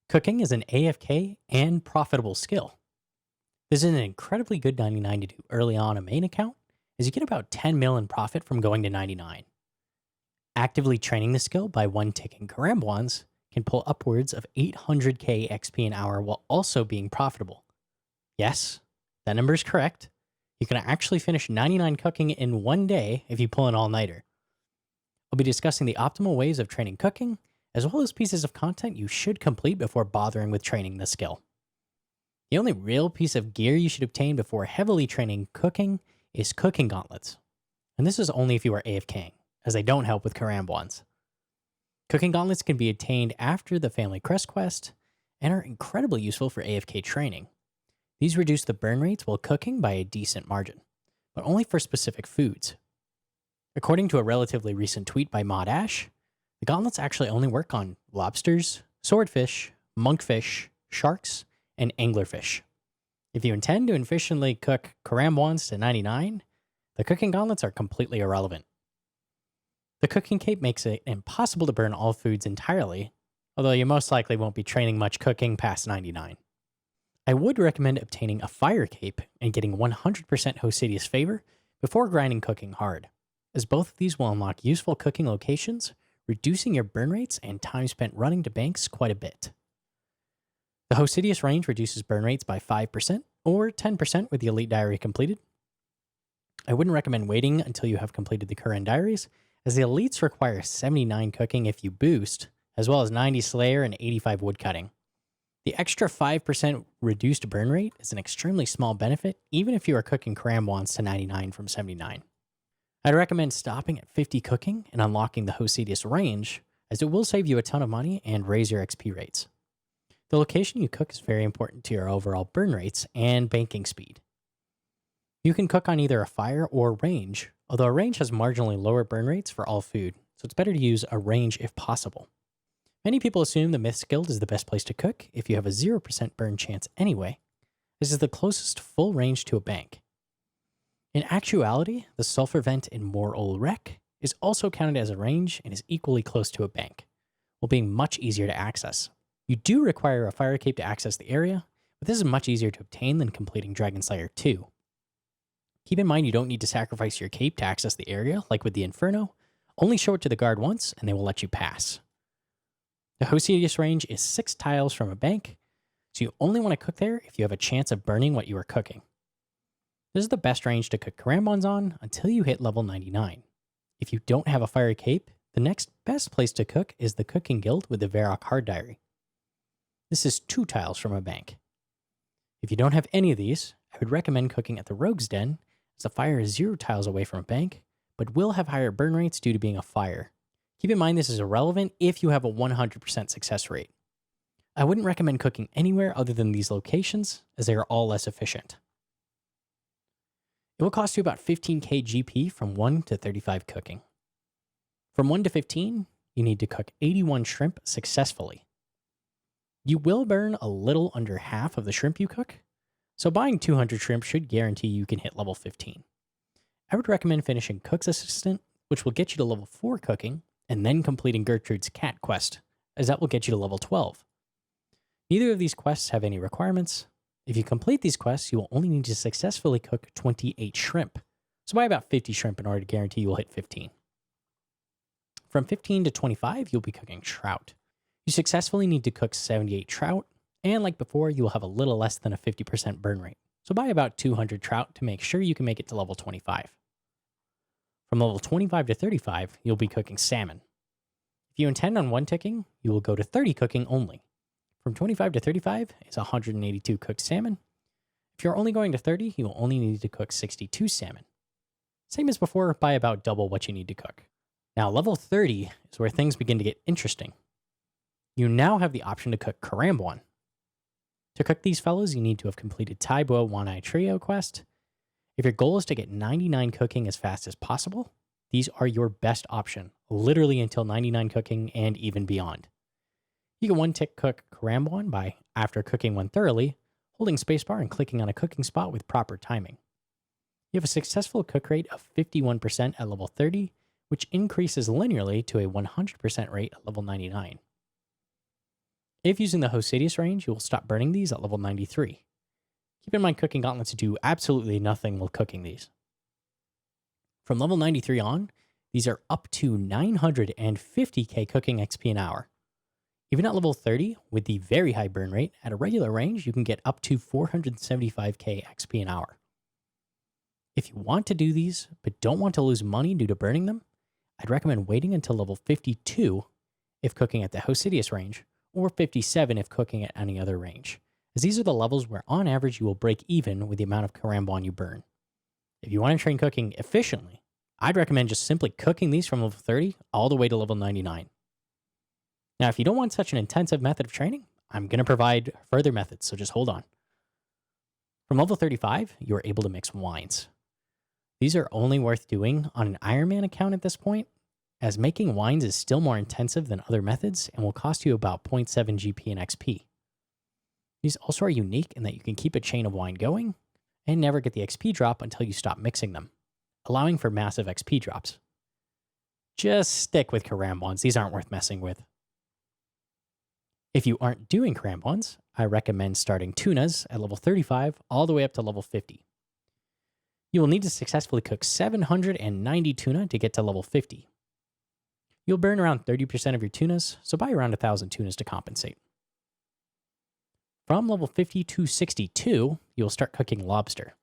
Cooking is an AFK and profitable skill. This is an incredibly good 99 to do early on a main account, as you get about 10 mil in profit from going to 99. Actively training the skill by one ticking Karambwans can pull upwards of 800k XP an hour while also being profitable. Yes, that number is correct. You can actually finish 99 cooking in one day if you pull an all-nighter. I'll be discussing the optimal ways of training cooking, as well as pieces of content you should complete before bothering with training the skill. The only real piece of gear you should obtain before heavily training cooking is cooking gauntlets. And this is only if you are AFKing, as they don't help with Karambwans. Cooking gauntlets can be obtained after the Family Crest quest, and are incredibly useful for AFK training. These reduce the burn rates while cooking by a decent margin, but only for specific foods. According to a relatively recent tweet by Mod Ash, the gauntlets actually only work on lobsters, swordfish, monkfish, sharks, and anglerfish. If you intend to efficiently cook Karambwans to 99, the cooking gauntlets are completely irrelevant. The cooking cape makes it impossible to burn all foods entirely, although you most likely won't be training much cooking past 99. I would recommend obtaining a fire cape and getting 100% Hosidious favor before grinding cooking hard, as both of these will unlock useful cooking locations, reducing your burn rates and time spent running to banks quite a bit. The Hosidious range reduces burn rates by 5% or 10% with the Elite Diary completed. I wouldn't recommend waiting until you have completed the current diaries, as the Elites require 79 cooking if you boost, as well as 90 Slayer and 85 woodcutting. The extra 5% reduced burn rate is an extremely small benefit, even if you are cooking Karambwans to 99 from 79. I'd recommend stopping at 50 cooking and unlocking the Hosidious range, as it will save you a ton of money and raise your XP rates. The location you cook is very important to your overall burn rates and banking speed. You can cook on either a fire or range, although a range has marginally lower burn rates for all food, so it's better to use a range if possible. Many people assume the Myths Guild is the best place to cook if you have a 0% burn chance anyway. This is the closest full range to a bank. In actuality, the sulfur vent in Mor-Ul Wreck is also counted as a range and is equally close to a bank, while being much easier to access. You do require a fire cape to access the area, but this is much easier to obtain than completing Dragon Slayer 2. Keep in mind you don't need to sacrifice your cape to access the area, like with the Inferno. Only show it to the guard once, and they will let you pass. The Hosidious range is 6 tiles from a bank, so you only want to cook there if you have a chance of burning what you are cooking. This is the best range to cook Karambwans on until you hit level 99. If you don't have a fire cape, the next best place to cook is the Cooking Guild with the Varrock Hard Diary. This is 2 tiles from a bank. If you don't have any of these, I would recommend cooking at the Rogue's Den, as the fire is 0 tiles away from a bank, but will have higher burn rates due to being a fire. Keep in mind this is irrelevant if you have a 100% success rate. I wouldn't recommend cooking anywhere other than these locations, as they are all less efficient. It will cost you about 15k GP from 1 to 35 cooking. From 1 to 15, you need to cook 81 shrimp successfully. You will burn a little under half of the shrimp you cook, so buying 200 shrimp should guarantee you can hit level 15. I would recommend finishing Cook's Assistant, which will get you to level 4 cooking, and then completing Gertrude's Cat quest, as that will get you to level 12. Neither of these quests have any requirements. If you complete these quests, you will only need to successfully cook 28 shrimp, so buy about 50 shrimp in order to guarantee you will hit 15. From 15 to 25, you'll be cooking trout. You successfully need to cook 78 trout, and like before, you will have a little less than a 50% burn rate, so buy about 200 trout to make sure you can make it to level 25. From level 25 to 35, you'll be cooking salmon. If you intend on 1 ticking, you will go to 30 cooking only. From 25 to 35 is 182 cooked salmon. If you're only going to 30, you will only need to cook 62 salmon. Same as before, by about double what you need to cook. Now, level 30 is where things begin to get interesting. You now have the option to cook Karambwan. To cook these fellows, you need to have completed Taibo One Eye Trio quest. If your goal is to get 99 cooking as fast as possible, these are your best option, literally until 99 cooking and even beyond. You can 1-tick cook Karambwan by, after cooking one thoroughly, holding spacebar and clicking on a cooking spot with proper timing. You have a successful cook rate of 51% at level 30, which increases linearly to a 100% rate at level 99. If using the Hosidius range, you will stop burning these at level 93. Keep in mind cooking gauntlets do absolutely nothing while cooking these. From level 93 on, these are up to 950k cooking XP an hour. Even at level 30, with the very high burn rate, at a regular range, you can get up to 475k XP an hour. If you want to do these, but don't want to lose money due to burning them, I'd recommend waiting until level 52 if cooking at the Hosidius range, or 57 if cooking at any other range, as these are the levels where on average you will break even with the amount of Karambwan you burn. If you want to train cooking efficiently, I'd recommend just simply cooking these from level 30 all the way to level 99. Now, if you don't want such an intensive method of training, I'm going to provide further methods, so just hold on. From level 35, you are able to mix wines. These are only worth doing on an Iron Man account at this point, as making wines is still more intensive than other methods and will cost you about 0.7 GP and XP. These also are unique in that you can keep a chain of wine going and never get the XP drop until you stop mixing them, allowing for massive XP drops. Just stick with Karambwans, these aren't worth messing with. If you aren't doing Karambwans, I recommend starting tunas at level 35 all the way up to level 50. You will need to successfully cook 790 tuna to get to level 50. You'll burn around 30% of your tunas, so buy around 1,000 tunas to compensate. From level 50 to 62, you'll start cooking lobster.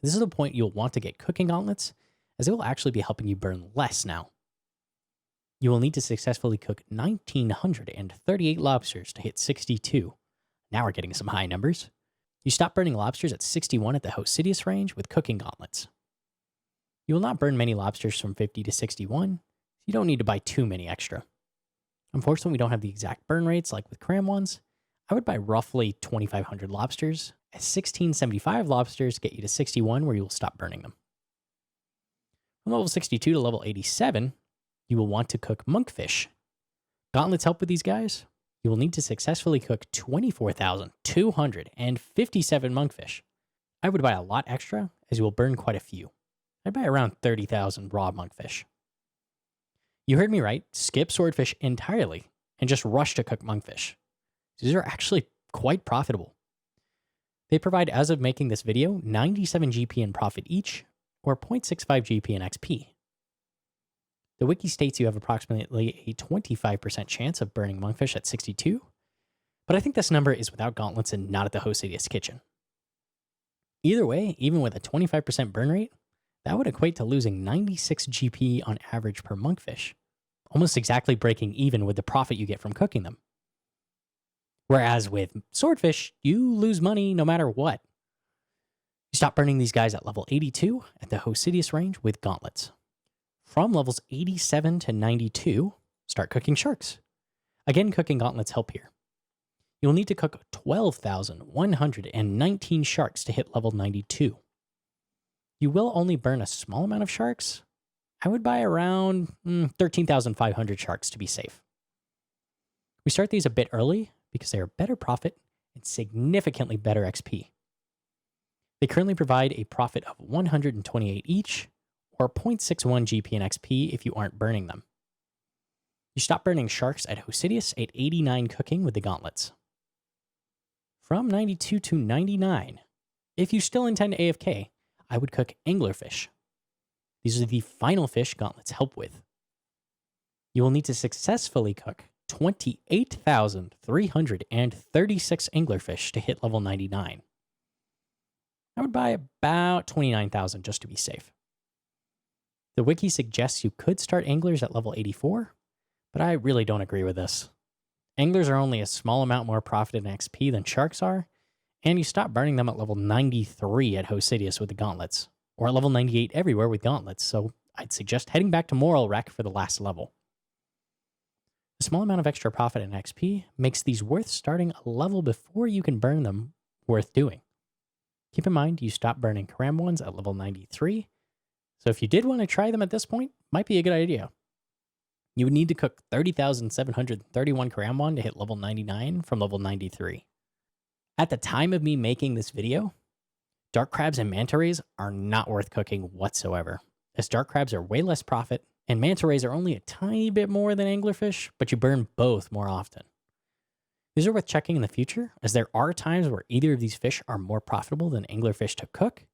This is the point you'll want to get cooking gauntlets, as it will actually be helping you burn less now. You will need to successfully cook 1,938 lobsters to hit 62. Now we're getting some high numbers. You stop burning lobsters at 61 at the Hosidius range with cooking gauntlets. You will not burn many lobsters from 50 to 61, so you don't need to buy too many extra. Unfortunately, we don't have the exact burn rates like with Karambwans. I would buy roughly 2,500 lobsters, as 1,675 lobsters get you to 61 where you will stop burning them. From level 62 to level 87, you will want to cook monkfish. Gauntlets help with these guys. You will need to successfully cook 24,257 monkfish. I would buy a lot extra, as you will burn quite a few. I'd buy around 30,000 raw monkfish. You heard me right, skip swordfish entirely, and just rush to cook monkfish. These are actually quite profitable. They provide, as of making this video, 97 GP in profit each, or 0.65 GP in XP. The wiki states you have approximately a 25% chance of burning monkfish at 62, but I think this number is without gauntlets and not at the Hosidius kitchen. Either way, even with a 25% burn rate, that would equate to losing 96 GP on average per monkfish, almost exactly breaking even with the profit you get from cooking them. Whereas with swordfish, you lose money no matter what. You stop burning these guys at level 82 at the Hosidius range with gauntlets. From levels 87 to 92, start cooking sharks. Again, cooking gauntlets help here. You'll need to cook 12,119 sharks to hit level 92. You will only burn a small amount of sharks. I would buy around 13,500 sharks to be safe. We start these a bit early because they are better profit and significantly better XP. They currently provide a profit of 128 each, or 0.61 GP and XP if you aren't burning them. You stop burning sharks at Hosidius at 89 cooking with the gauntlets. From 92 to 99, if you still intend AFK, I would cook anglerfish. These are the final fish gauntlets help with. You will need to successfully cook 28,336 anglerfish to hit level 99. I would buy about 29,000 just to be safe. The wiki suggests you could start anglers at level 84, but I really don't agree with this. Anglers are only a small amount more profit in XP than sharks are, and you stop burning them at level 93 at Hosidius with the gauntlets, or at level 98 everywhere with gauntlets, so I'd suggest heading back to Moral Wreck for the last level. The small amount of extra profit in XP makes these worth starting a level before you can burn them worth doing. Keep in mind, you stop burning Karambwans at level 93, so if you did want to try them at this point, might be a good idea. You would need to cook 30,731 Karambwan to hit level 99 from level 93. At the time of me making this video, dark crabs and manta rays are not worth cooking whatsoever, as dark crabs are way less profit, and manta rays are only a tiny bit more than anglerfish, but you burn both more often. These are worth checking in the future, as there are times where either of these fish are more profitable than anglerfish to cook,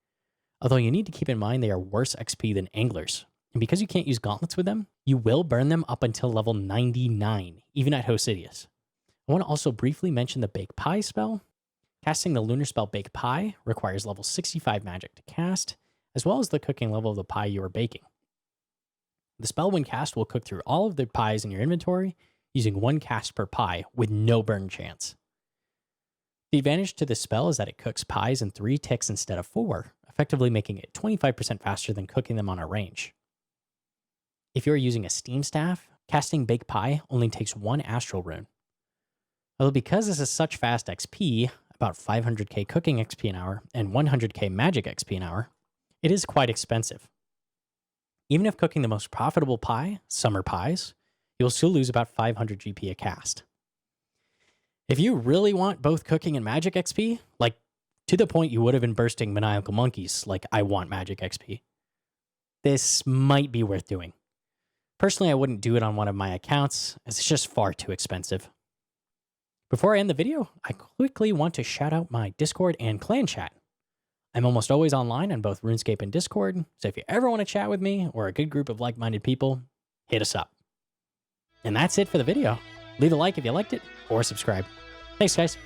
although you need to keep in mind they are worse XP than anglers. And because you can't use gauntlets with them, you will burn them up until level 99, even at Hosidius. I want to also briefly mention the Bake Pie spell. Casting the lunar spell Bake Pie requires level 65 magic to cast, as well as the cooking level of the pie you are baking. The spell, when cast, will cook through all of the pies in your inventory, using 1 cast per pie with no burn chance. The advantage to this spell is that it cooks pies in 3 ticks instead of 4, effectively making it 25% faster than cooking them on a range. If you're using a steam staff, casting Bake Pie only takes 1 astral rune. Although because this is such fast XP, about 500k cooking XP an hour and 100k magic XP an hour, it is quite expensive. Even if cooking the most profitable pie, summer pies, you'll still lose about 500 GP a cast. If you really want both cooking and magic XP, like to the point you would have been bursting maniacal monkeys like I want magic XP, this might be worth doing. Personally, I wouldn't do it on one of my accounts, as it's just far too expensive. Before I end the video, I quickly want to shout out my Discord and clan chat. I'm almost always online on both RuneScape and Discord, so if you ever want to chat with me or a good group of like-minded people, hit us up. And that's it for the video. Leave a like if you liked it, or subscribe. Thanks, guys.